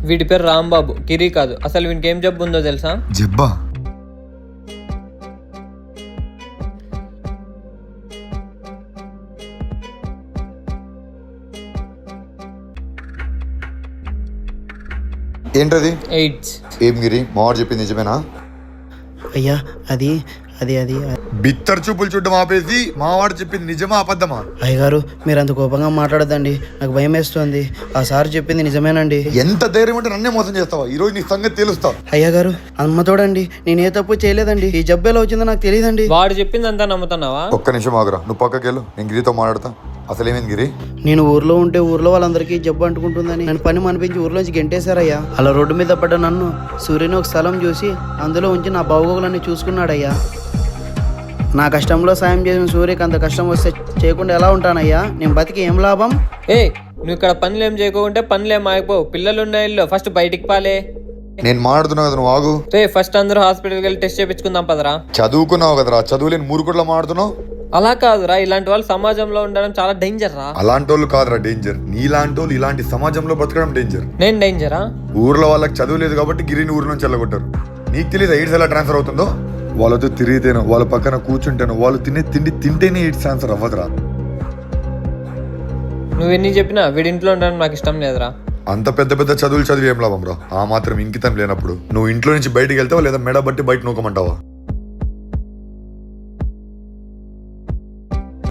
వీడి పేరు రాంబాబు, గిరి కాదు. అసలు వీనికి ఏం జబ్బు ఉందో తెలుసా? జబ్బా? ఏంటది? ఎయిడ్స్. ఏం గిరి, మావాడు చెప్పింది నిజమేనా? అయ్యా అది అది అది బిత్తర్ చూపులు చుట్టూ ఆపేసి మావాడు చెప్పింది నిజమా అబద్ధమా? అయ్యగారు మీరు అంత కోపంగా మాట్లాడదండి, నాకు భయం వేస్తుంది. ఆ సార్ చెప్పింది నిజమేనండి. ఎంత ధైర్యం ఉంటే నన్నే మోసం చేస్తావా? ఈ రోజు నీ సంగతి తెలుస్తా. అయ్యగారు అమ్మ తోడండి, నేను ఏ తప్పు చేయలేదండి. ఈ జబ్బు ఎలా వచ్చిందో నాకు తెలియదండి. వాడు చెప్పింది అంతా నమ్ముతున్నావా? ఒక్క నిమిషం ఆగురా, నువ్వు పక్కకెళ్ళు, నేను గిరితో మాట్లాడతా. అసలేమైంది గిరి? నేను ఊర్లో ఉంటే ఊర్లో వాళ్ళందరికీ జబ్బు అంటుకుంటుందని నన్ను పని మనిపించి ఊర్లోంచి గెంటేశారయ్యా. అలా రోడ్డు మీద పడ్డ నన్ను సూర్యుని ఒక స్థలం చూసి అందులో ఉంచి నా బాగోగులన్నీ చూసుకున్నాడయ్యా. నా కష్టంలో సాయం చేసిన సూర్యకి అంత కష్టం వస్తే చేయకుండా ఎలా ఉంటానయ్యా? నేను బతికి ఏం లాభం? నువ్వు ఇక్కడ పనులు ఏం చేయకుంటే పనులేం ఆగిపోవు. పిల్లలు ఉన్న ఇల్లు ఫస్ట్ బయటికి పాలే. నేను మాట్లాడుతున్నా కదా, నువ్వు ఆగు. ఫస్ట్ అందరూ హాస్పిటల్కి వెళ్ళి టెస్ట్ చేయించుకుందాం పదరా. చదువుకున్నావు కదరా, చదువులేని మూరుకుట్లా మాట్లాడుతున్నావు. అలా కాదురా, ఇలాంటి వాళ్ళు సమాజంలో ఉండడం చాలా డేంజర్ రా. అలాంటి వాళ్ళు కాదురా డేంజర్, నీలాంటి వాళ్ళు ఇలాంటి సమాజంలో బతకడం డేంజర్. నేను డేంజరా? ఊర్లో వాళ్ళకి చదువు లేదు కాబట్టి గిరిని ఊరు నుంచి వెళ్ళగొట్టారు. నీకు తెలియదు ఎయిడ్స్ ఎలా ట్రాన్స్ఫర్ అవుతుందో? వాళ్ళతో తిరిగితేనో, వాళ్ళ పక్కన కూర్చుంటేనో, వాళ్ళు తినే తిండి తింటేనే ఎయిడ్స్ ట్రాన్స్ఫర్ అవ్వదురా. నువ్వు ఎన్ని చెప్పినా వీడింట్లో ఉండడం నాకు ఇష్టం లేదురా. అంత పెద్ద పెద్ద చదువులు చదివి ఏం లాభం రా? ఆ మాత్రం ఇంకితం లేనప్పుడు నువ్వు ఇంట్లో నుంచి బయటికి వెళ్తావా లేదా మెడ బట్టి బయట నూకమంటావా?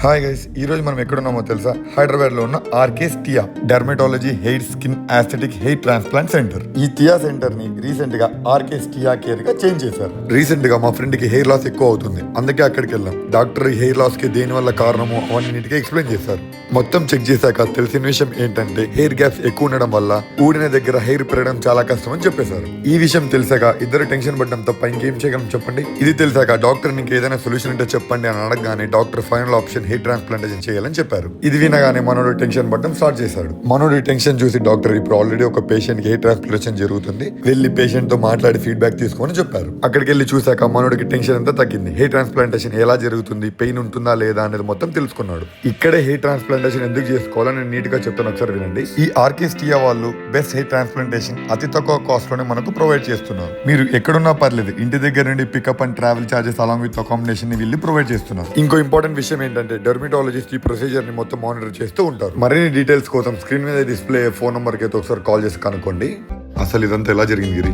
హాయ్ గైస్, ఈ రోజు మనం ఎక్కడున్నామో తెలుసా? హైదరాబాద్ లో ఉన్న RK's Tia dermatology hair skin aesthetic hair transplant centre. ఈ టియా సెంటర్ ని రీసెంట్ గా ఆర్కేస్ టియా కేర్ గా చేంజ్ చేశారు. రీసెంట్ గా మా ఫ్రెండ్ కి హెయిర్ లాస్ ఎక్కువ అవుతుంది, అందుకే అక్కడికి వెళ్ళాం. డాక్టర్ హెయిర్ లాస్ కి దేని వల్ల కారణమో అవన్నిటికీ ఎక్స్ప్లెయిన్ చేశారు. మొత్తం చెక్ చేశాక తెలిసిన విషయం ఏంటంటే హెయిర్ గ్యాప్స్ ఎక్కువ ఉండడం వల్ల ఊడిన దగ్గర హెయిర్ పెరగడం చాలా కష్టం అని చెప్పేశారు. ఈ విషయం తెలిసాక ఇద్దరు టెన్షన్ పడడం తప్ప ఇంకేం చేయగలం చెప్పండి? ఇది తెలిసాక డాక్టర్ నీకు ఏదైనా సొల్యూషన్ ఉంటే చెప్పండి అని అడగగానే doctor final option hair transplantation చేయాలని చెప్పారు. ఇది వినగానే మనోడు టెన్షన్ పడడం స్టార్ట్ చేశాడు. మనోడి టెన్షన్ చూసి డాక్టర్ ఇప్పుడు ఆల్రెడీ ఒక పేషెంట్ కి హెయిర్ ట్రాన్స్ప్లాంటేషన్ జరుగుతుంది, వెళ్ళి పేషెంట్ తో మాట్లాడి ఫీడ్బ్యాక్ తీసుకోమని చెప్పారు. అక్కడికి వెళ్ళి చూసాక మనోడికి టెన్షన్ అంతా తగ్గింది. హెయిర్ ట్రాన్స్ప్లాంటేషన్ ఎలా జరుగుతుంది, పెయిన్ ఉంటుందా లేదా అనేది మొత్తం తెలుసుకున్నాడు. ఇక్కడే హెయిర్ ట్రాన్స్ప్లాంటేషన్ ఎందుకు చేసుకోవాలని నీట్ గా చెప్తాను, ఒకసారి వినండి. ఈ ఆర్కేస్ టియా వాళ్ళు బెస్ట్ హెయిర్ ట్రాన్స్ప్లాంటేషన్ అతి తక్కువ కాస్ట్ లోనే మనకు ప్రొవైడ్ చేస్తున్నారు. మీరు ఎక్కడున్నా పర్లేదు, ఇంటి దగ్గర నుండి pickup and travel charges along with accommodation ని వీళ్ళు ప్రొవైడ్ చేస్తున్నారు. ఇంకో ఇంపార్టెంట్ విషయం ఏంటంటే డెర్మటాలజిస్ట్ ఈ ప్రొసీజర్ ని మొత్తం మానిటర్ చేస్తూ ఉంటారు. మరిన్ని డీటెయిల్స్ కోసం స్క్రీన్ మీద డిస్ప్లే ఫోన్ నంబర్ కి అయితే ఒకసారి కాల్ చేసి కనుక్కోండి. అసలు ఇదంతా ఎలా జరిగింది గిరి?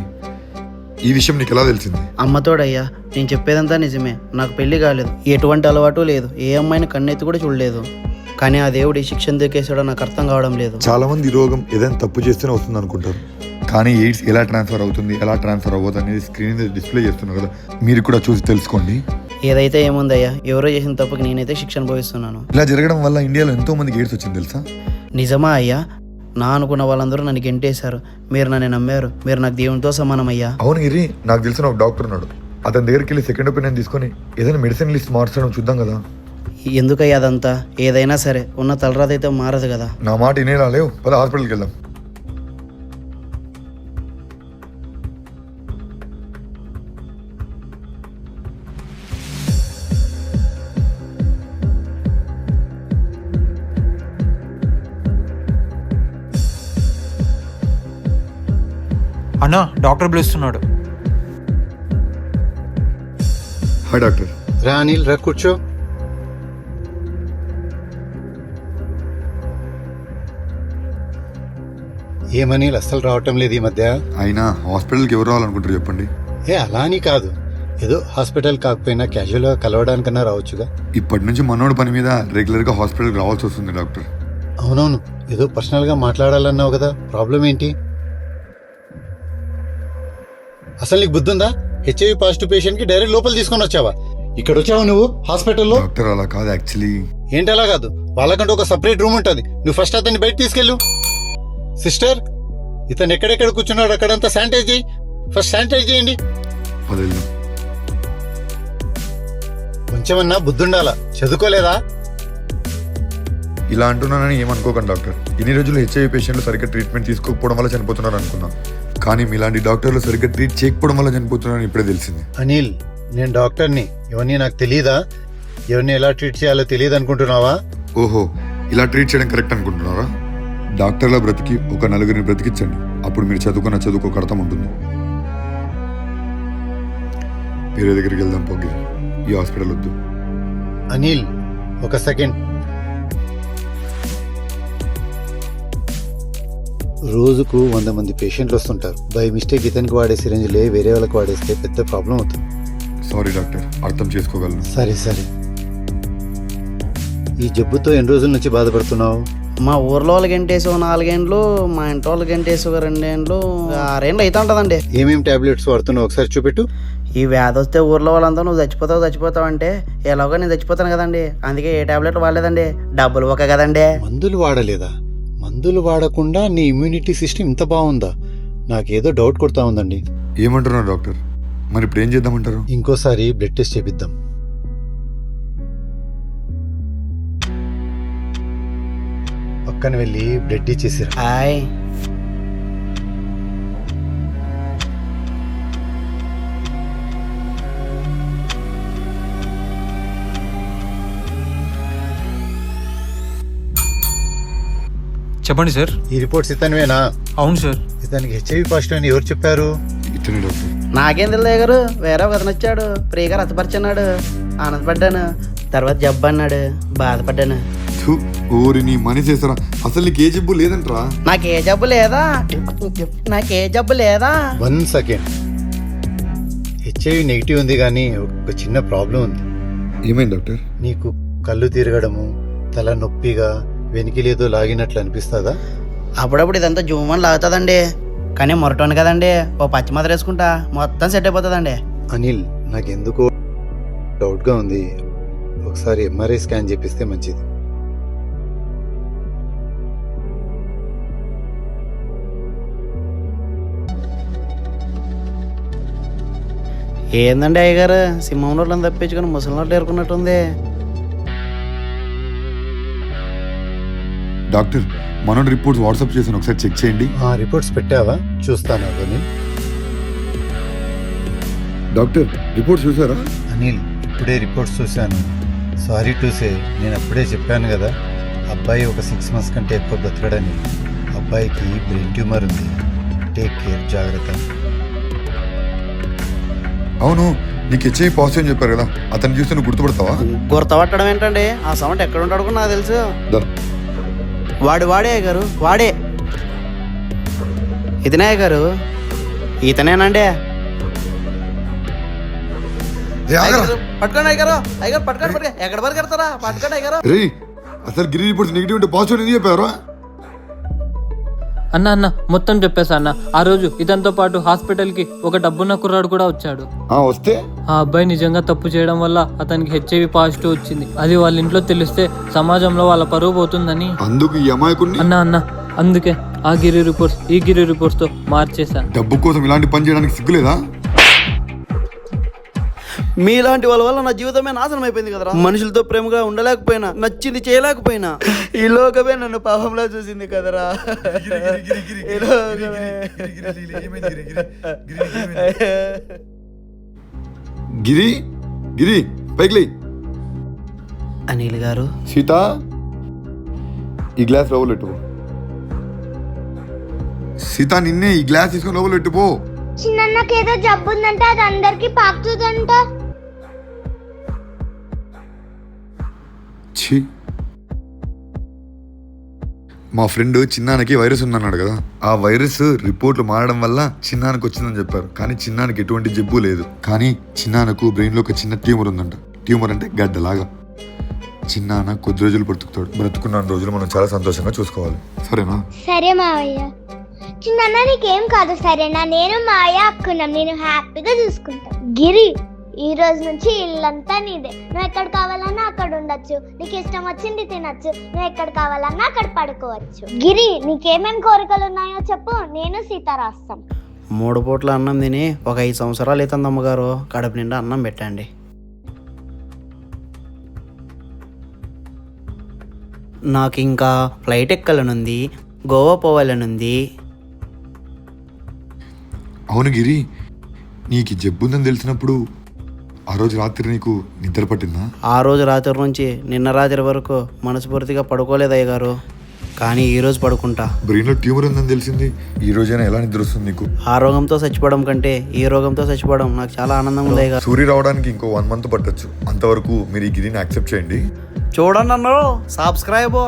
ఈ విషయం నీకు ఎలా తెలిసింది? అమ్మతోడయ్యా, నేను చెప్పేదంతా నిజమే. నాకు పెళ్లి కాలేదు, ఎటువంటి అలవాటు లేదు, ఏ అమ్మాయిని కన్నెత్తి కూడా చూడలేదు. కానీ ఆ దేవుడి శిక్షణ దొరికేసాడో నాకు అర్థం కావడం లేదు. చాలా మంది రోగం ఏదైనా తప్పు చేస్తేనే వస్తుంది అనుకుంటారు, కానీ ఎయిడ్స్ ఎలా ట్రాన్స్ఫర్ అవుతుంది, ఎలా ట్రాన్స్ఫర్ అవ్వదు అనేది స్క్రీన్ మీద డిస్ప్లే చేస్తున్నారు కదా, మీరు కూడా చూసి తెలుసుకోండి. ఏదైతే ఏముందయ్యా, ఎవరో చేసిన తప్పుకి నేనైతే శిక్షణ భవిస్తున్నాను. ఇలా జరగడం వల్ల ఇండియాలో ఎంతో మందికి ఎయిడ్స్ వచ్చింది తెలుసా? నిజమా అయ్యా? నా అనుకున్న వాళ్ళందరూ నన్ను గెంటేశారు, మీరు నన్ను నమ్మారు, మీరు నాకు దేవునితో సమానమయ్యా. అవును గిరి, నాకు తెలిసిన ఒక డాక్టర్ ఉన్నాడు, అతని దగ్గరికి వెళ్ళి సెకండ్ ఒపీనియన్ తీసుకొని ఏదైనా మెడిసిన్ లిస్ట్ మార్చడం చూద్దాం కదా. ఎందుకయ్యా అదంతా? ఏదైనా సరే ఉన్న తలరాతైతే మారదు కదా. నా మాట వినేలా లేవు, పద హాస్పిటల్కి వెళ్దాం. అన్నా, డాక్టర్ పిలుస్తున్నాడు. Hi doctor. రా అనిల్, రా కూర్చో. ఏమనిల్ అస్సలు రావటం లేదు ఈ మధ్య? అయినా హాస్పిటల్కి ఎవరు రావాలనుకుంటారు చెప్పండి? అలా అని కాదు, ఏదో హాస్పిటల్ కాకపోయినా క్యాజువల్ గా కలవడానికన్నా రావచ్చుగా. ఇప్పటి నుంచి మనోడు పని మీద రెగ్యులర్ గా హాస్పిటల్కి రావాల్సి వస్తుంది డాక్టర్. అవునవును, ఏదో పర్సనల్ గా మాట్లాడాలన్నావు కదా, ప్రాబ్లం ఏంటి? అసలు నీకు బుద్ధి ఉందా? హెచ్ఐవి పాజిటివ్ పేషెంట్ కి డైరెక్ట్ లోపల తీసుకొని వచ్చావా? ఇక్కడ వచ్చావా నువ్వు హాస్పిటల్లో? డాక్టర్ అలా కాదు, యాక్చువల్లీ. ఏంటి అలా కాదు? వాళ్ళకంటే ఒక సపరేట్ రూమ్ ఉంటుంది, నువ్వు ఫస్ట్ అతన్ని బయట తీసుకెళ్ళు. సిస్టర్, ఇతను ఎక్కడెక్కడ కూర్చున్నాడు అక్కడంతా శానిటైజ్ చేయి. ఫస్ట్ శానిటైజ్ చేయండి. కొంచెమన్నా బుద్ధుండాలా, చదువుకోలేదా? ఇలా అంటున్నానని ఏమనుకోకండి డాక్టర్. ఇన్ని రోజులు హెచ్ఐవి పేషెంట్లు సరిగ్గా ట్రీట్మెంట్ తీసుకోకపోవడం వల్ల చనిపోతున్నారు అనుకున్నాం, కానీ మీలాంటి డాక్టర్లు సరిగ్గా ట్రీట్ చేయకపోవడం వల్ల చనిపోతున్నారని ఇప్పుడే తెలిసింది. అనిల్, నేను డాక్టర్ని, ఇవన్నీ నాకు తెలీదా? ఎవరిని ఎలా ట్రీట్ చేయాలో తెలియదు అనుకుంటున్నావా? ఓహో, ఇలా ట్రీట్ చేయడం కరెక్ట్ అనుకుంటున్నారా? డాక్టర్ల బ్రతికి ఒక నలుగురిని బ్రతికించండి, అప్పుడు మీరు చదువుకున్న చదువుకు ఒక అర్థం ఉంటుంది. వేరే దగ్గరికి వెళ్దాం పోగి, ఈ హాస్పిటల్ వద్దు. అనిల్ ఒక సెకండ్. రోజుకు 100 మంది పేషెంట్లు వస్తుంటారు. బై మిస్టేక్ ఇతనికి వాడే సిరంజిలే వేరే వాళ్ళకి వాడేస్తే పెద్ద ప్రాబ్లం అవుతుంది. సారీ డాక్టర్, అర్థం చేసుకోగలను. సరే సరే. ఈ జబ్బుతో ఎన్ని రోజుల నుంచి బాధపడుతున్నావు? మా ఊర్లో వాళ్ళకి ఎంటేసి 4 ఏండ్లు, మా ఇంటి వాళ్ళకి ఎంటేసి 2 ఏండ్లు, 6 ఏండ్లు అయితే ఉంటుందండి. ఏమేం టాబ్లెట్స్ వాడుతున్నావు ఒకసారి చూపెట్టు. ఈ వ్యాధి వస్తే ఊర్లో వాళ్ళంతా నువ్వు చచ్చిపోతావు అంటే ఎలాగో నేను చచ్చిపోతాను కదండి, అందుకే ఏ టాబ్లెట్ వాడలేదండి. డబ్బులు ఒక కదండి. మందులు వాడలేదా? మందులు వాడకుండా నీ ఇమ్యూనిటీ సిస్టమ్ ఇంత బాగుందా? నాకేదో డౌట్ కొడతా ఉందండి. ఏమంటున్నారు డాక్టర్? మరి ఇప్పుడు ఏం చేద్దామంటారు? ఇంకోసారి బ్లడ్ టెస్ట్ చేపిద్దాం. పక్కన వెళ్ళి బ్లడ్ ఇచ్చేసిరా. హాయ్. చెప్పండి సార్. ఈ రిపోర్ట్స్ ఇతనివేనా? అవును సార్. ఇతనికి హెచ్ఐవి పాజిటివ్ అని ఎవరు చెప్పారు? ఇతనే డాక్టర్. నాకేం తెలియదు గారు, వేరే ఒక అతను వచ్చాడు, ప్రియగా రసపరిచన్నాడు, ఆనందపడ్డాను. తర్వాత జబ్బు అన్నాడు, బాధపడ్డాను. ఓరి నీ మనిషి చేసారా? అసలు నీకు ఏ జబ్బు లేదంట్రా? నాకే జబ్బు లేదా? 1 సెకండ్. హెచ్ఐవి నెగిటివ్ ఉంది కానీ ఒక చిన్న ప్రాబ్లం ఉంది. ఏమైంది డాక్టర్? నీకు కళ్ళు తిరగడము, తల నొప్పిగా, వెనికిలేదో లాగినట్లు అనిపిస్తుందా? అప్పుడప్పుడు ఇదంతా జూమని లాగుతుందండి, కానీ మొరటోను కదండి, ఓ పచ్చి మాత్ర వేసుకుంటా మొత్తం సెట్ అయిపోతుందండి. అనిల్, నాకెందుకో డౌట్గా ఉంది. ఒకసారి ఎంఆర్ఐ స్కాన్ చేపిస్తే మంచిది. ఏందండి అయ్యగారు, సింహం నోట్లను తప్పించుకొని ముసలి నోట్లు ఏరుకున్నట్టుంది. డాక్టర్, మనోడి రిపోర్ట్స్ వాట్సాప్ చేశాను, ఒకసారి చెక్ చేయండి. ఆ రిపోర్ట్స్ పెట్టావా? చూస్తాను అనిల్. డాక్టర్, రిపోర్ట్స్ చూసారా? అనిల్, ఇప్పుడే రిపోర్ట్స్ చూశాను. సారీ టు సే, నేను అప్పుడే చెప్పాను కదా, అబ్బాయి ఒక 6 months కంటే ఎక్కువ బ్రతకడని. అబ్బాయికి బ్రెయిన్ ట్యూమర్ ఉంది. టేక్ కేర్, జాగ్రత్త. అవును, నీకు హెచ్ఐవి పాజిటివ్ అని చెప్పారు కదా, అతను చూస్తే నువ్వు గుర్తుపడతావా? గుర్తపట్టడం ఏంటండి, ఆ సౌండ్ ఎక్కడ ఉంటాడు కూడా నాకు తెలుసు. వాడే గారు, వాడే. ఇతనే గారు, ఇతనేనండి. పట్టుకోండి అయ్యారు, పట్టుకోండి. ఎక్కడ పరిగెడతారా? పట్టుకోండి అయ్యారు. రే, అసలు గిరి రిపోర్ట్స్ నెగిటివ్ అంటే పాజిటివ్ ఎందుకు చెప్పారు? అన్న మొత్తం చెప్పేసా అన్న. ఆ రోజు ఇతనితో పాటు హాస్పిటల్కి ఒక డబ్బున్న కుర్రాడు కూడా వచ్చాడు. వస్తే ఆ అబ్బాయి నిజంగా తప్పు చేయడం వల్ల అతనికి హెచ్ఐవి పాజిటివ్ వచ్చింది. అది వాళ్ళ ఇంట్లో తెలిస్తే సమాజంలో వాళ్ళ పరువు పోతుందని అందుకు ఈ అమాయకుడిని అన్న అందుకే ఆ గిరి రిపోర్ట్స్ ఈ గిరి రిపోర్ట్స్ తో మార్చేసా. డబ్బు కోసం ఇలాంటి పని చేయడానికి సిగ్గులేదా? మీలాంటి వాళ్ళ వల్ల నా జీవితమే నాశనం అయిపోయింది కదరా. మనుషులతో ప్రేమగా ఉండలేకపోయినా, నచ్చింది చేయలేకపోయినా, ఈ లోకమే నన్ను పాపంలా చూసింది కదరా. గిరి గిరి పైకి లే. అనిల్ గారు, సీత, ఈ గ్లాస్ లోపల పెట్టుకో. సీత, నిన్నే ఈ గ్లాస్ తీసుకొని లోపల పెట్టుకో. చిన్నకేదో జబ్బు ఉందంట, అది అందరికి పాకుతుందంట. మా ఫ్రెండ్ చిన్నానికి వైరస్ ఉందన్నాడు కదా, ఆ వైరస్ రిపోర్ట్లు మారడం వల్ల చిన్నానికి వచ్చిందని చెప్పారు. కానీ చిన్నానికి ఎటువంటి జబ్బు లేదు. కానీ చిన్నానకు బ్రెయిన్ లో ఒక చిన్న ట్యూమర్ ఉందంట. ట్యూమర్ అంటే గడ్డలాగా. చిన్నాన కొద్ది రోజులు బ్రతుకున్న రోజులు మనం చాలా సంతోషంగా చూసుకోవాలి, సరేనా? సరే మావయ్య. చిన్న నీకేం కాదు సరేనా? నేను మావయ్య అక్కున్నాం, నేను హ్యాపీగా చూసుకుంటా. గిరి, ఈ రోజు నుంచి ఇల్లంతా నీదే. నువ్వు ఎక్కడ కావాలన్నా అక్కడ ఉండొచ్చు, నీకు ఇష్టం వచ్చింది తినొచ్చు, నువ్వు ఎక్కడ కావాలన్నా అక్కడ పడుకోవచ్చు. గిరి, నీకేమేం కోరికలు ఉన్నాయో చెప్పు, నేను సీత రాస్తాం. 3 పూట్ల అన్నం తిని ఒక 5 సంవత్సరాలు అవుతుంది అమ్మగారు. కడుపు నిండా అన్నం పెట్టండి. నాకు ఇంకా ఫ్లైట్ ఎక్కాలనుంది, గోవా పోవాలనుంది. అవును గిరి, నీకు జబ్బు ఉందని తెలిసినప్పుడు ఆ రోజు రాత్రి నీకు నిద్ర పట్టిందా? ఆ రోజు రాత్రి నుంచి నిన్న రాత్రి వరకు మనస్ఫూర్తిగా పడుకోలేదు అయ్య గారు. కానీ ఈ రోజు పడుకుంటా. బ్రెయిన్ లో ట్యూమర్ ఉందని తెలిసింది. ఈ రోజైనా ఎలా నిద్ర వస్తుంది నీకు? ఆ రోగంతో చచ్చిపోవడం కంటే ఈ రోగంతో చచ్చిపోవడం నాకు చాలా ఆనందంగా ఉంది. సూర్య రావడానికి ఇంకో 1 month పట్టొచ్చు. అంతవరకు మీరు ఈ గిరిని యాక్సెప్ట్ చేయండి. చూడండి అన్నారు, సబ్స్క్రైబ్.